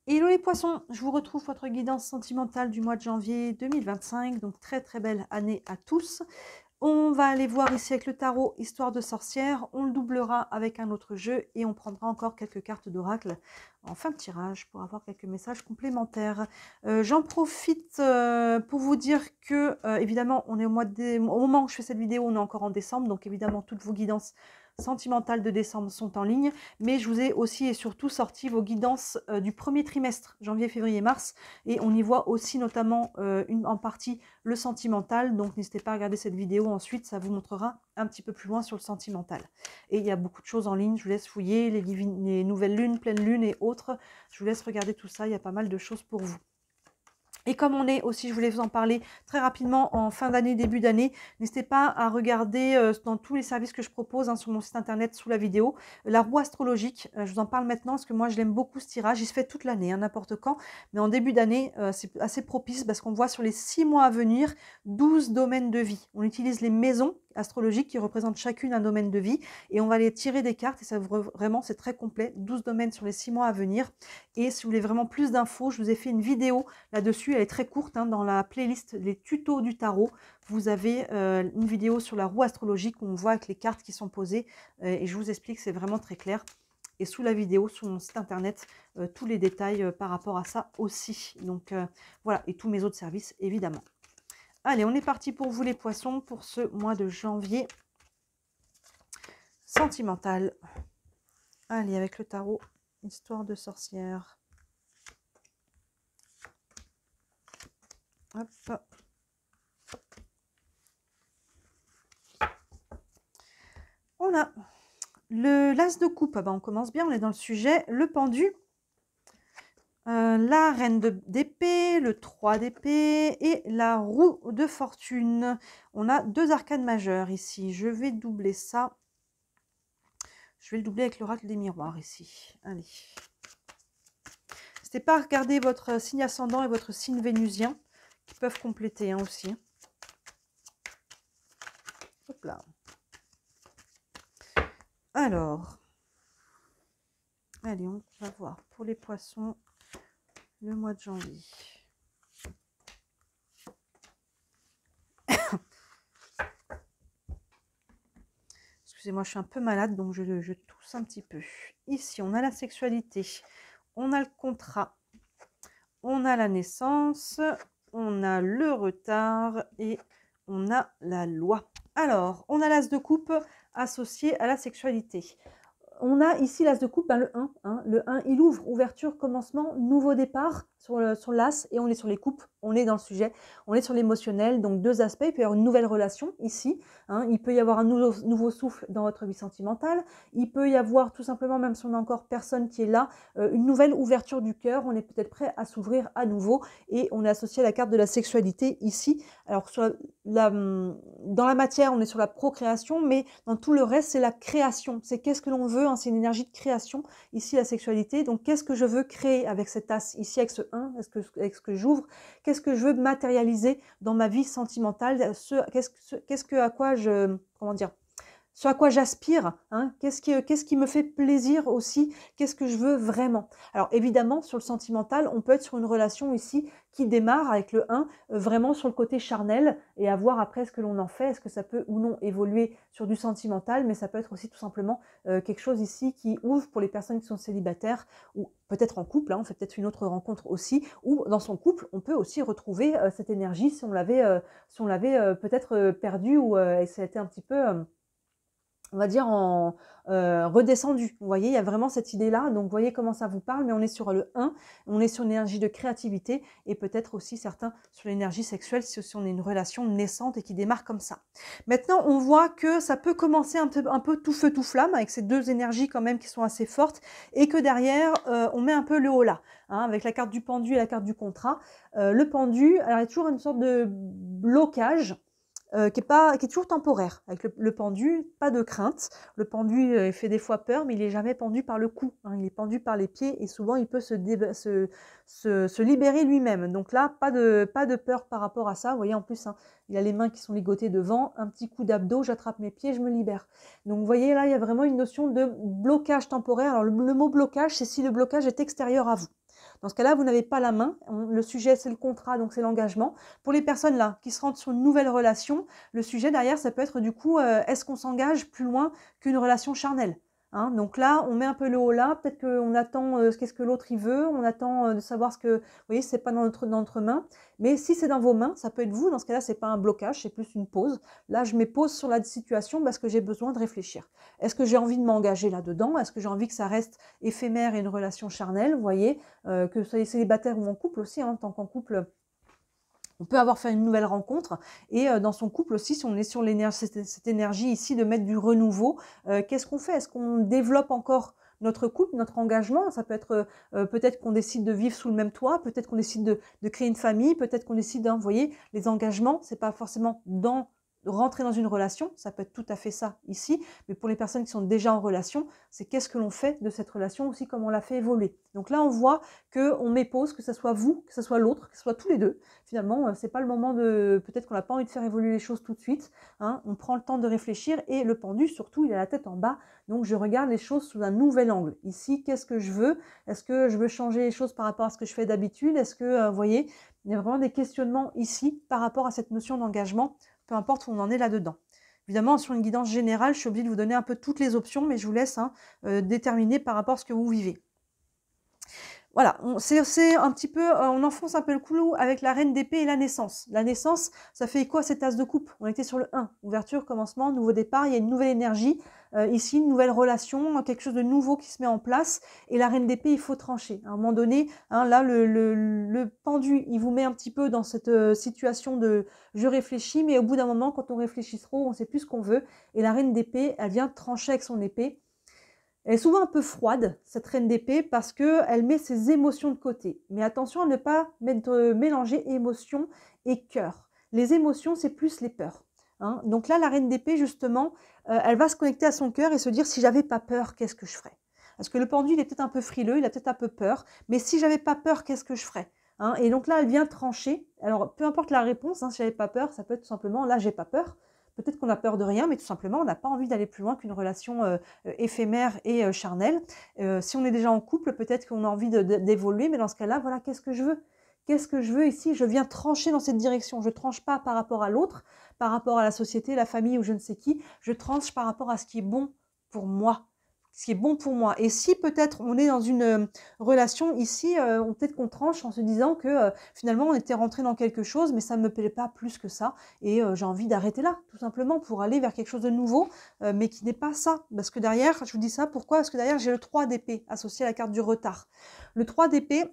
Hello les poissons, je vous retrouve votre guidance sentimentale du mois de janvier 2025, donc très très belle année à tous. On va aller voir ici avec le tarot Histoire de sorcière, on le doublera avec un autre jeu et on prendra encore quelques cartes d'oracle en fin de tirage pour avoir quelques messages complémentaires. J'en profite pour vous dire que évidemment on est au moment où je fais cette vidéo, on est encore en décembre, donc évidemment toutes vos guidances sentimentales de décembre sont en ligne, mais je vous ai aussi et surtout sorti vos guidances du premier trimestre, janvier, février, mars, et on y voit aussi notamment en partie le sentimental, donc n'hésitez pas à regarder cette vidéo ensuite, ça vous montrera un petit peu plus loin sur le sentimental. Et il y a beaucoup de choses en ligne, je vous laisse fouiller, les nouvelles lunes, pleines lunes et autres, je vous laisse regarder tout ça, il y a pas mal de choses pour vous. Et comme on est aussi, je voulais vous en parler très rapidement en fin d'année, début d'année, n'hésitez pas à regarder dans tous les services que je propose sur mon site internet sous la vidéo, la roue astrologique. Je vous en parle maintenant parce que moi je l'aime beaucoup ce tirage, il se fait toute l'année, n'importe quand, mais en début d'année c'est assez propice parce qu'on voit sur les 6 mois à venir 12 domaines de vie. On utilise les maisons astrologiques qui représentent chacune un domaine de vie et on va les tirer des cartes et ça vraiment c'est très complet, 12 domaines sur les 6 mois à venir. Et si vous voulez vraiment plus d'infos, je vous ai fait une vidéo là-dessus, elle est très courte, dans la playlist les tutos du tarot, vous avez une vidéo sur la roue astrologique où on voit avec les cartes qui sont posées et je vous explique, c'est vraiment très clair. Et sous la vidéo, sur mon site internet, tous les détails par rapport à ça aussi. Donc voilà, et tous mes autres services évidemment. Allez, on est parti pour vous les poissons pour ce mois de janvier sentimental. Allez, avec le tarot, Histoire de sorcière. Hop. On a l'as de coupe, on commence bien, on est dans le sujet, le pendu, la reine d'épée, le 3 d'épée et la roue de fortune. On a deux arcanes majeures ici, je vais doubler ça. Je vais le doubler avec l'oracle des miroirs ici. Allez. N'hésitez pas à regarder votre signe ascendant et votre signe vénusien qui peuvent compléter aussi. Hop là. Alors, allez, on va voir pour les poissons le mois de janvier. Excusez-moi, je suis un peu malade, donc je tousse un petit peu. Ici, on a la sexualité, on a le contrat, on a la naissance, on a le retard et on a la loi. Alors, on a l'as de coupe associé à la sexualité. On a ici l'as de coupe, le 1. Le 1, il ouvre, ouverture, commencement, nouveau départ sur l'as et on est sur les coupes, on est dans le sujet, on est sur l'émotionnel, donc deux aspects. Il peut y avoir une nouvelle relation ici, il peut y avoir un nouveau souffle dans votre vie sentimentale, il peut y avoir tout simplement, même si on n'a encore personne qui est là, une nouvelle ouverture du cœur, on est peut-être prêt à s'ouvrir à nouveau et on est associé à la carte de la sexualité ici. Alors dans la matière, on est sur la procréation, mais dans tout le reste, c'est la création, c'est qu'est-ce que l'on veut, c'est une énergie de création, ici la sexualité, donc qu'est-ce que je veux créer avec cet as, ici avec ce 1, avec ce que j'ouvre, qu'est-ce que je veux matérialiser dans ma vie sentimentale, à quoi je, comment dire, ce à quoi j'aspire, qu'est-ce qui me fait plaisir aussi, qu'est-ce que je veux vraiment. Alors évidemment, sur le sentimental, on peut être sur une relation ici qui démarre avec le 1, vraiment sur le côté charnel, et à voir après ce que l'on en fait, est-ce que ça peut ou non évoluer sur du sentimental, mais ça peut être aussi tout simplement quelque chose ici qui ouvre pour les personnes qui sont célibataires, ou peut-être en couple, on fait peut-être une autre rencontre aussi, ou dans son couple, on peut aussi retrouver cette énergie si on l'avait peut-être perdue, ou et ça a été un petit peu on va dire en redescendu. Vous voyez, il y a vraiment cette idée-là. Donc, vous voyez comment ça vous parle, mais on est sur le 1, on est sur une énergie de créativité et peut-être aussi certains sur l'énergie sexuelle si on est une relation naissante et qui démarre comme ça. Maintenant, on voit que ça peut commencer un peu tout feu, tout flamme avec ces deux énergies quand même qui sont assez fortes et que derrière, on met un peu le haut là, avec la carte du pendu et la carte du contrat. Le pendu, alors il y a toujours une sorte de blocage qui est toujours temporaire. Avec le pendu, pas de crainte. Le pendu fait des fois peur, mais il n'est jamais pendu par le cou. Il est pendu par les pieds et souvent il peut se libérer lui-même. Donc là, pas de peur par rapport à ça. Vous voyez, en plus, il a les mains qui sont ligotées devant, un petit coup d'abdos, j'attrape mes pieds, je me libère. Donc vous voyez, là, il y a vraiment une notion de blocage temporaire. Alors le mot blocage, c'est si le blocage est extérieur à vous. Dans ce cas-là, vous n'avez pas la main. Le sujet, c'est le contrat, donc c'est l'engagement. Pour les personnes là qui se rendent sur une nouvelle relation, le sujet derrière, ça peut être du coup, est-ce qu'on s'engage plus loin qu'une relation charnelle? Hein, donc là, on met un peu le haut là, peut-être qu'on attend qu'est-ce que l'autre il veut, on attend de savoir ce que, vous voyez, c'est pas dans notre main. Mais si c'est dans vos mains, ça peut être vous, dans ce cas-là, c'est pas un blocage, c'est plus une pause. Là, je mets pause sur la situation parce que j'ai besoin de réfléchir. Est-ce que j'ai envie de m'engager là-dedans? Est-ce que j'ai envie que ça reste éphémère et une relation charnelle? Vous voyez, que vous soyez célibataire ou en couple aussi, hein, tant qu'en couple, on peut avoir fait une nouvelle rencontre et dans son couple aussi, si on est sur l'énergie, cette énergie ici de mettre du renouveau, qu'est-ce qu'on fait? Est-ce qu'on développe encore notre couple, notre engagement? Ça peut être peut-être qu'on décide de vivre sous le même toit, peut-être qu'on décide de créer une famille, peut-être qu'on décide, hein, vous voyez, les engagements, c'est pas forcément rentrer dans une relation, ça peut être tout à fait ça ici, mais pour les personnes qui sont déjà en relation, c'est qu'est-ce que l'on fait de cette relation aussi, comment on la fait évoluer. Donc là, on voit qu'on met pause, que ce soit vous, que ce soit l'autre, que ce soit tous les deux. Finalement, c'est pas le moment de, peut-être qu'on n'a pas envie de faire évoluer les choses tout de suite, hein. On prend le temps de réfléchir et le pendu, surtout, il a la tête en bas, donc je regarde les choses sous un nouvel angle. Ici, qu'est-ce que je veux? Est-ce que je veux changer les choses par rapport à ce que je fais d'habitude? Est-ce que, vous voyez, il y a vraiment des questionnements ici par rapport à cette notion d'engagement, peu importe où on en est là-dedans. Évidemment, sur une guidance générale, je suis obligée de vous donner un peu toutes les options, mais je vous laisse déterminer par rapport à ce que vous vivez. Voilà, c'est un petit peu, on enfonce un peu le clou avec la reine d'épée et la naissance. La naissance, ça fait quoi cette as de coupe? On était sur le 1, ouverture, commencement, nouveau départ, il y a une nouvelle énergie, ici une nouvelle relation, quelque chose de nouveau qui se met en place, et la reine d'épée, il faut trancher. À un moment donné, hein, là, le pendu, il vous met un petit peu dans cette situation de je réfléchis, mais au bout d'un moment, quand on réfléchit trop, on ne sait plus ce qu'on veut, et la reine d'épée, elle vient trancher avec son épée. Elle est souvent un peu froide, cette reine d'épée, parce qu'elle met ses émotions de côté. Mais attention à ne pas mélanger émotion et cœur. Les émotions, c'est plus les peurs. Hein. Donc là, la reine d'épée, justement, elle va se connecter à son cœur et se dire, si j'avais pas peur, qu'est-ce que je ferais? Parce que le pendu, il est peut-être un peu frileux, il a peut-être un peu peur, mais si j'avais pas peur, qu'est-ce que je ferais? Hein. Et donc là, elle vient trancher. Alors, peu importe la réponse, hein, si j'avais pas peur, ça peut être tout simplement, là, j'ai pas peur. Peut-être qu'on a peur de rien, mais tout simplement, on n'a pas envie d'aller plus loin qu'une relation éphémère et charnelle. Si on est déjà en couple, peut-être qu'on a envie d'évoluer, mais dans ce cas-là, voilà, qu'est-ce que je veux? Qu'est-ce que je veux ici? Je viens trancher dans cette direction. Je ne tranche pas par rapport à l'autre, par rapport à la société, la famille ou je ne sais qui. Je tranche par rapport à ce qui est bon pour moi. Ce qui est bon pour moi. Et si peut-être on est dans une relation ici, peut-être qu'on tranche en se disant que finalement on était rentré dans quelque chose, mais ça ne me plaît pas plus que ça. Et j'ai envie d'arrêter là, tout simplement, pour aller vers quelque chose de nouveau, mais qui n'est pas ça. Parce que derrière, je vous dis ça, pourquoi? Parce que derrière, j'ai le 3 d'épée associé à la carte du retard. Le 3 d'épée,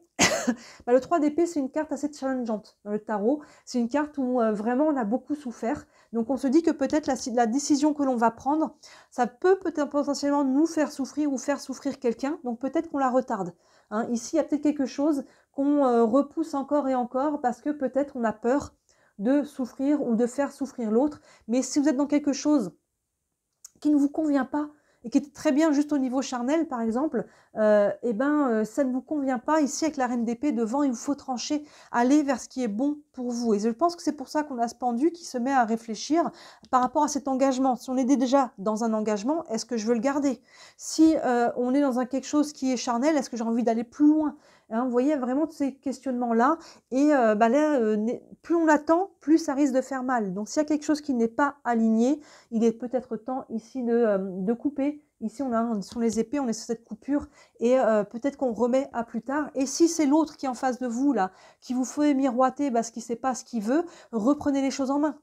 bah, le 3 d'épée, c'est une carte assez challengeante dans le tarot. C'est une carte où vraiment on a beaucoup souffert. Donc on se dit que peut-être la décision que l'on va prendre, ça peut peut-être potentiellement nous faire souffrir ou faire souffrir quelqu'un. Donc peut-être qu'on la retarde. Hein. Ici, il y a peut-être quelque chose qu'on repousse encore et encore parce que peut-être on a peur de souffrir ou de faire souffrir l'autre. Mais si vous êtes dans quelque chose qui ne vous convient pas, et qui est très bien juste au niveau charnel, par exemple, ça ne vous convient pas. Ici, avec la reine d'épée devant, il vous faut trancher, aller vers ce qui est bon pour vous. Et je pense que c'est pour ça qu'on a ce pendu qui se met à réfléchir par rapport à cet engagement. Si on est déjà dans un engagement, est-ce que je veux le garder? Si on est dans quelque chose qui est charnel, est-ce que j'ai envie d'aller plus loin? Hein, vous voyez vraiment tous ces questionnements-là. Et plus on attend, plus ça risque de faire mal. Donc, s'il y a quelque chose qui n'est pas aligné, il est peut-être temps ici de couper. Ici, on a sur les épées, on est sur cette coupure et peut-être qu'on remet à plus tard. Et si c'est l'autre qui est en face de vous, là, qui vous fait miroiter parce qu'il ne sait pas ce qu'il veut, reprenez les choses en main.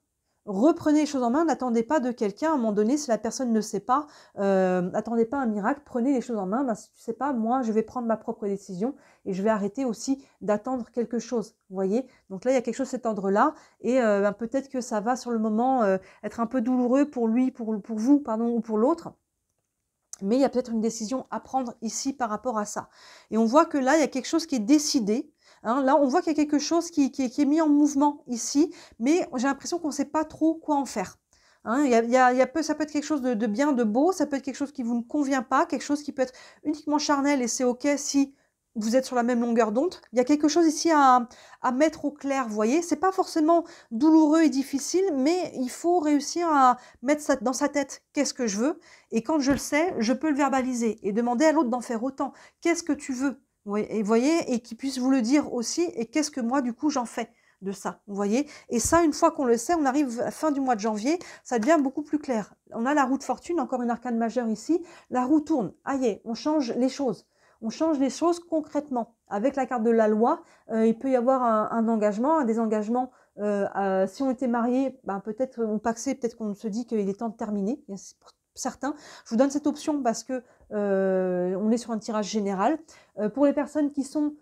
Reprenez les choses en main, n'attendez pas de quelqu'un à un moment donné, si la personne ne sait pas, attendez pas un miracle, prenez les choses en main. Si tu ne sais pas, moi, je vais prendre ma propre décision et je vais arrêter aussi d'attendre quelque chose. Vous voyez? Donc là, il y a quelque chose de cet ordre-là et peut-être que ça va sur le moment être un peu douloureux pour lui, pour vous, pardon, ou pour l'autre. Mais il y a peut-être une décision à prendre ici par rapport à ça. Et on voit que là, il y a quelque chose qui est décidé. Hein, là, on voit qu'il y a quelque chose qui est mis en mouvement ici, mais j'ai l'impression qu'on ne sait pas trop quoi en faire. Hein, ça peut être quelque chose de bien, de beau, ça peut être quelque chose qui ne vous convient pas, quelque chose qui peut être uniquement charnel et c'est OK si vous êtes sur la même longueur d'onde. Il y a quelque chose ici à mettre au clair, vous voyez. C'est pas forcément douloureux et difficile, mais il faut réussir à mettre ça dans sa tête. Qu'est-ce que je veux? Et quand je le sais, je peux le verbaliser et demander à l'autre d'en faire autant. Qu'est-ce que tu veux? Et vous voyez, et qui puisse vous le dire aussi, et qu'est-ce que moi, du coup, j'en fais de ça, vous voyez. Et ça, une fois qu'on le sait, on arrive à la fin du mois de janvier, ça devient beaucoup plus clair. On a la roue de fortune, encore une arcane majeure ici, la roue tourne, aïe, on change les choses. On change les choses concrètement. Avec la carte de la loi, il peut y avoir un engagement, un désengagement. Si on était marié, ben peut-être on paxait, peut-être qu'on se dit qu'il est temps de terminer. Pour certains, je vous donne cette option parce que on est sur un tirage général. Pour les personnes qui sont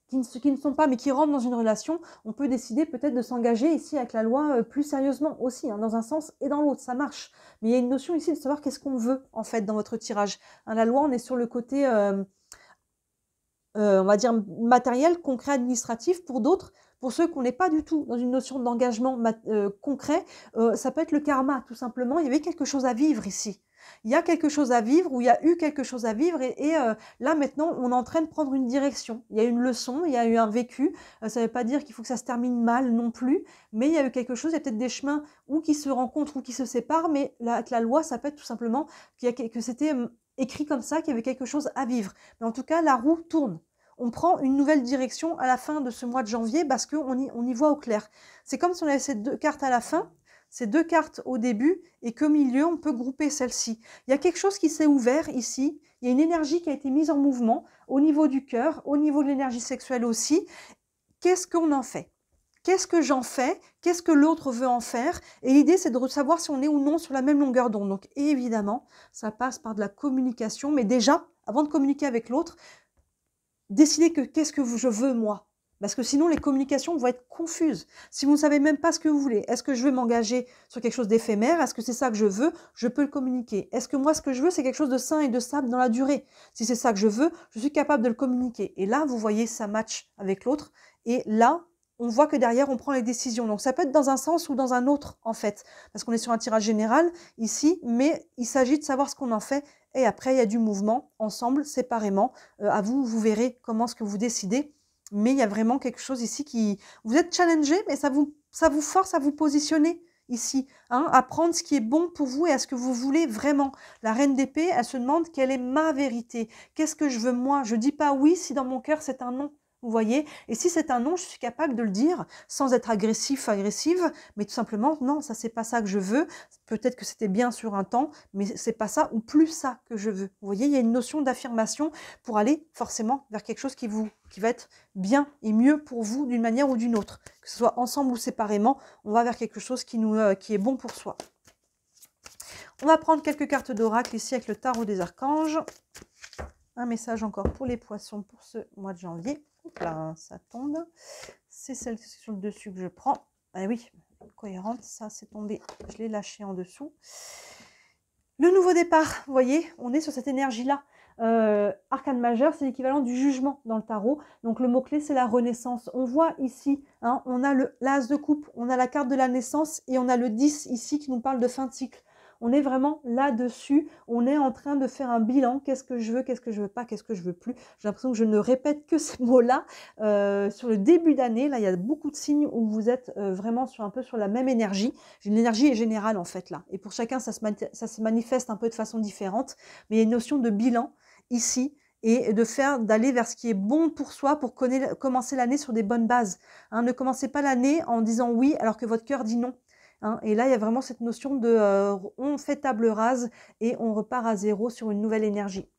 qui ne sont pas, mais qui rentrent dans une relation, on peut décider peut-être de s'engager ici avec la loi plus sérieusement aussi, hein, dans un sens et dans l'autre, ça marche. Mais il y a une notion ici de savoir qu'est-ce qu'on veut en fait dans votre tirage. Hein, la loi, on est sur le côté, on va dire, matériel, concret, administratif. Pour d'autres, pour ceux qu'on n'est pas du tout dans une notion d'engagement concret, ça peut être le karma, tout simplement. Il y avait quelque chose à vivre ici. Il y a quelque chose à vivre, ou il y a eu quelque chose à vivre, et là maintenant on est en train de prendre une direction. Il y a une leçon, il y a eu un vécu, ça ne veut pas dire qu'il faut que ça se termine mal non plus, mais il y a eu quelque chose, il y a peut-être des chemins ou qui se rencontrent ou qui se séparent, mais avec la loi ça peut être tout simplement que c'était écrit comme ça, qu'il y avait quelque chose à vivre. Mais en tout cas la roue tourne. On prend une nouvelle direction à la fin de ce mois de janvier parce qu'on y voit au clair. C'est comme si on avait ces deux cartes à la fin, ces deux cartes au début, et qu'au milieu, on peut grouper celle-ci. Il y a quelque chose qui s'est ouvert ici, il y a une énergie qui a été mise en mouvement, au niveau du cœur, au niveau de l'énergie sexuelle aussi. Qu'est-ce qu'on en fait? Qu'est-ce que j'en fais? Qu'est-ce que l'autre veut en faire? Et l'idée, c'est de savoir si on est ou non sur la même longueur d'onde. Donc évidemment, ça passe par de la communication, mais déjà, avant de communiquer avec l'autre, décidez que qu'est-ce que je veux moi? Parce que sinon, les communications vont être confuses. Si vous ne savez même pas ce que vous voulez, est-ce que je veux m'engager sur quelque chose d'éphémère? Est-ce que c'est ça que je veux? Je peux le communiquer. Est-ce que moi, ce que je veux, c'est quelque chose de sain et de stable dans la durée? Si c'est ça que je veux, je suis capable de le communiquer. Et là, vous voyez, ça match avec l'autre. Et là, on voit que derrière, on prend les décisions. Donc, ça peut être dans un sens ou dans un autre, en fait. Parce qu'on est sur un tirage général ici, mais il s'agit de savoir ce qu'on en fait. Et après, il y a du mouvement, ensemble, séparément. À vous, vous verrez comment ce que vous décidez. Mais il y a vraiment quelque chose ici qui... Vous êtes challengé, mais ça vous force à vous positionner ici, hein, à prendre ce qui est bon pour vous et à ce que vous voulez vraiment. La reine d'épée, elle se demande quelle est ma vérité. Qu'est-ce que je veux moi? Je dis pas oui si dans mon cœur c'est un non. Vous voyez? Et si c'est un non, je suis capable de le dire sans être agressive, mais tout simplement, non, ça c'est pas ça que je veux. Peut-être que c'était bien sur un temps, mais c'est pas ça ou plus ça que je veux. Vous voyez, il y a une notion d'affirmation pour aller forcément vers quelque chose qui va être bien et mieux pour vous d'une manière ou d'une autre. Que ce soit ensemble ou séparément, on va vers quelque chose qui est bon pour soi. On va prendre quelques cartes d'oracle ici avec le tarot des archanges. Un message encore pour les poissons pour ce mois de janvier. Hop là, ça tombe. C'est celle sur le dessus que je prends. Ah oui, cohérente, ça c'est tombé. Je l'ai lâché en dessous. Le nouveau départ, vous voyez, on est sur cette énergie-là. Arcane majeur, c'est l'équivalent du jugement dans le tarot. Donc le mot-clé, c'est la renaissance. On voit ici, hein, on a l'as de coupe, on a la carte de la naissance et on a le 10 ici qui nous parle de fin de cycle. On est vraiment là-dessus, on est en train de faire un bilan, qu'est-ce que je veux pas, qu'est-ce que je veux plus. J'ai l'impression que je ne répète que ces mots-là. Sur le début d'année, là, il y a beaucoup de signes où vous êtes vraiment un peu sur la même énergie. L'énergie est générale en fait là. Et pour chacun, ça se manifeste un peu de façon différente. Mais il y a une notion de bilan ici et d'aller vers ce qui est bon pour soi pour commencer l'année sur des bonnes bases. Hein, ne commencez pas l'année en disant oui alors que votre cœur dit non. Hein, et là, il y a vraiment cette notion de on fait table rase et on repart à zéro sur une nouvelle énergie.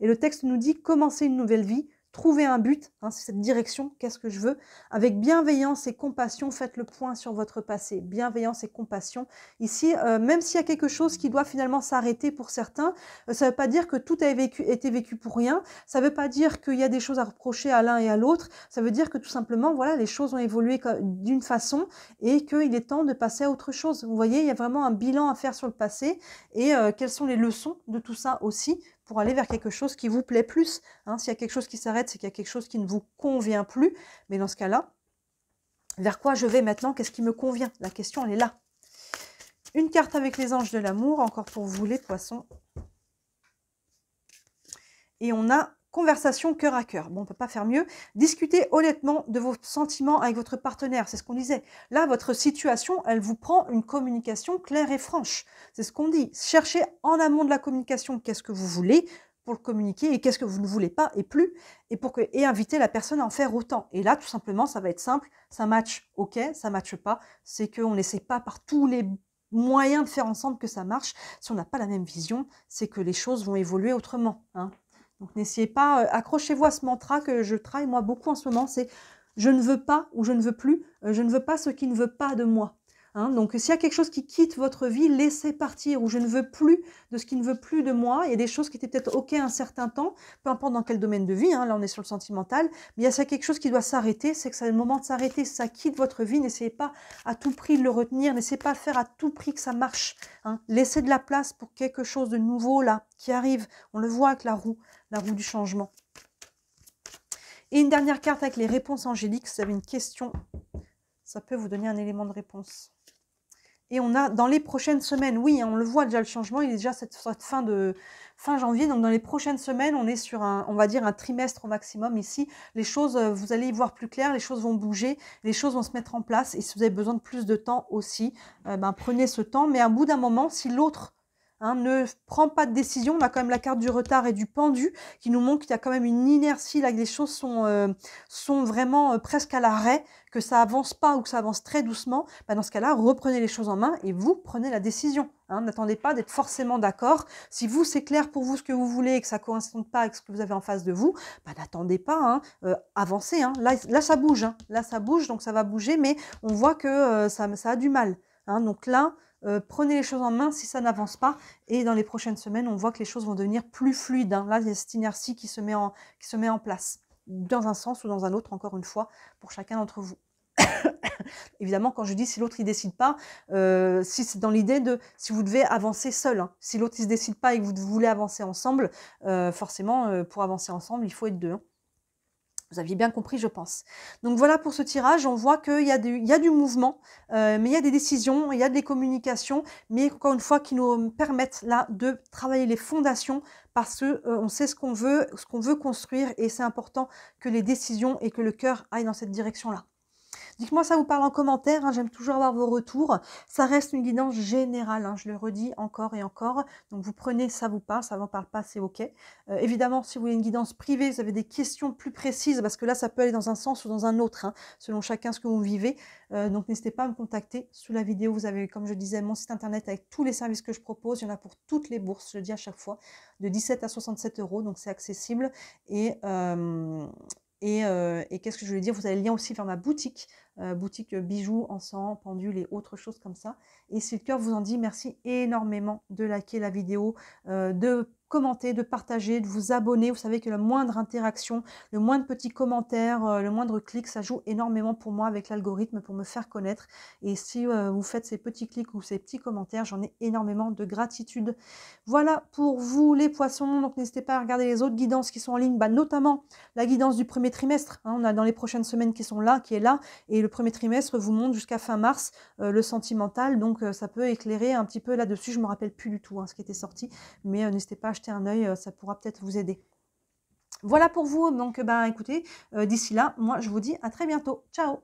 Et le texte nous dit commencer une nouvelle vie, trouver un but, hein, c'est cette direction, qu'est-ce que je veux? Avec bienveillance et compassion, faites le point sur votre passé. Bienveillance et compassion. Ici, même s'il y a quelque chose qui doit finalement s'arrêter pour certains, ça ne veut pas dire que tout a été vécu pour rien. Ça ne veut pas dire qu'il y a des choses à reprocher à l'un et à l'autre. Ça veut dire que tout simplement, voilà, les choses ont évolué d'une façon et qu'il est temps de passer à autre chose. Vous voyez, il y a vraiment un bilan à faire sur le passé et quelles sont les leçons de tout ça aussi pour aller vers quelque chose qui vous plaît plus. Hein, s'il y a quelque chose qui s'arrête, c'est qu'il y a quelque chose qui ne vous convient plus. Mais dans ce cas-là, vers quoi je vais maintenant? Qu'est-ce qui me convient? La question, elle est là. Une carte avec les anges de l'amour, encore pour vous les poissons. Et on a conversation cœur à cœur. Bon, on ne peut pas faire mieux. Discutez honnêtement de vos sentiments avec votre partenaire. C'est ce qu'on disait. Là, votre situation, elle vous prend une communication claire et franche. C'est ce qu'on dit. Cherchez en amont de la communication qu'est-ce que vous voulez. pour le communiquer et qu'est-ce que vous ne voulez pas et plus, et inviter la personne à en faire autant. Et là, tout simplement, ça va être simple, ça match, ok, ça matche pas, c'est qu'on n'essaie pas par tous les moyens de faire ensemble que ça marche. Si on n'a pas la même vision, c'est que les choses vont évoluer autrement, hein. Donc n'essayez pas, accrochez-vous à ce mantra que je travaille moi beaucoup en ce moment, c'est je ne veux pas ou je ne veux plus, je ne veux pas ce qui ne veut pas de moi. Hein, donc, s'il y a quelque chose qui quitte votre vie, laissez partir, ou je ne veux plus de ce qui ne veut plus de moi. Il y a des choses qui étaient peut-être OK un certain temps, peu importe dans quel domaine de vie, hein, là on est sur le sentimental, mais il y a quelque chose qui doit s'arrêter, c'est que c'est le moment de s'arrêter, ça quitte votre vie, n'essayez pas à tout prix de le retenir, n'essayez pas de faire à tout prix que ça marche. Hein. Laissez de la place pour quelque chose de nouveau là, qui arrive. On le voit avec la roue du changement. Et une dernière carte avec les réponses angéliques, si vous avez une question, ça peut vous donner un élément de réponse. Et on a dans les prochaines semaines, oui, hein, on le voit déjà, le changement, il est déjà cette fin janvier. Donc dans les prochaines semaines, on est sur on va dire un trimestre au maximum ici. Les choses, vous allez y voir plus clair, les choses vont bouger, les choses vont se mettre en place. Et si vous avez besoin de plus de temps aussi, prenez ce temps. Mais à bout d'un moment, si l'autre ne prend pas de décision, on a quand même la carte du retard et du pendu qui nous montre qu'il y a quand même une inertie, là, que les choses sont vraiment presque à l'arrêt, que ça avance pas ou que ça avance très doucement. Dans ce cas-là, reprenez les choses en main et vous prenez la décision. N'attendez pas d'être forcément d'accord. Si vous, c'est clair pour vous ce que vous voulez et que ça ne correspond pas avec ce que vous avez en face de vous, n'attendez pas, avancez. Là, ça bouge. Là, ça bouge, donc ça va bouger, mais on voit que ça a du mal. Donc là, prenez les choses en main si ça n'avance pas. Et dans les prochaines semaines, on voit que les choses vont devenir plus fluides. Là, il y a cette inertie qui se met en place. Dans un sens ou dans un autre, encore une fois, pour chacun d'entre vous. Évidemment, quand je dis si l'autre il décide pas, si c'est dans l'idée de si vous devez avancer seul, si l'autre il se décide pas et que vous voulez avancer ensemble, forcément pour avancer ensemble il faut être deux. Vous aviez bien compris, je pense. Donc voilà pour ce tirage, on voit qu'il y a du mouvement, mais il y a des décisions, il y a des communications, mais encore une fois qui nous permettent là de travailler les fondations parce qu'on sait ce qu'on veut construire et c'est important que les décisions et que le cœur aillent dans cette direction-là. Dites-moi ça vous parle en commentaire, j'aime toujours avoir vos retours. Ça reste une guidance générale, je le redis encore et encore. Donc vous prenez, ça vous parle pas, c'est OK. Évidemment, si vous voulez une guidance privée, vous avez des questions plus précises, parce que là, ça peut aller dans un sens ou dans un autre, selon chacun ce que vous vivez. Donc n'hésitez pas à me contacter. Sous la vidéo, vous avez, comme je disais, mon site internet avec tous les services que je propose. Il y en a pour toutes les bourses, je le dis à chaque fois, de 17 à 67 €, donc c'est accessible. Et qu'est-ce que je voulais dire, vous avez le lien aussi vers ma boutique, boutique bijoux, encens, pendules et autres choses comme ça. Et si le cœur vous en dit, merci énormément de liker la vidéo, de commenter, de partager, de vous abonner. Vous savez que la moindre interaction, le moindre petit commentaire, le moindre clic, ça joue énormément pour moi avec l'algorithme pour me faire connaître. Et si vous faites ces petits clics ou ces petits commentaires, j'en ai énormément de gratitude. Voilà pour vous les poissons. Donc n'hésitez pas à regarder les autres guidances qui sont en ligne, notamment la guidance du premier trimestre. On a dans les prochaines semaines qui est là. Et le premier trimestre vous montre jusqu'à fin mars le sentimental. Donc ça peut éclairer un petit peu là-dessus. Je ne me rappelle plus du tout ce qui était sorti. Mais n'hésitez pas à jeter un œil, ça pourra peut-être vous aider. Voilà pour vous. Donc écoutez, d'ici là, moi je vous dis à très bientôt. Ciao!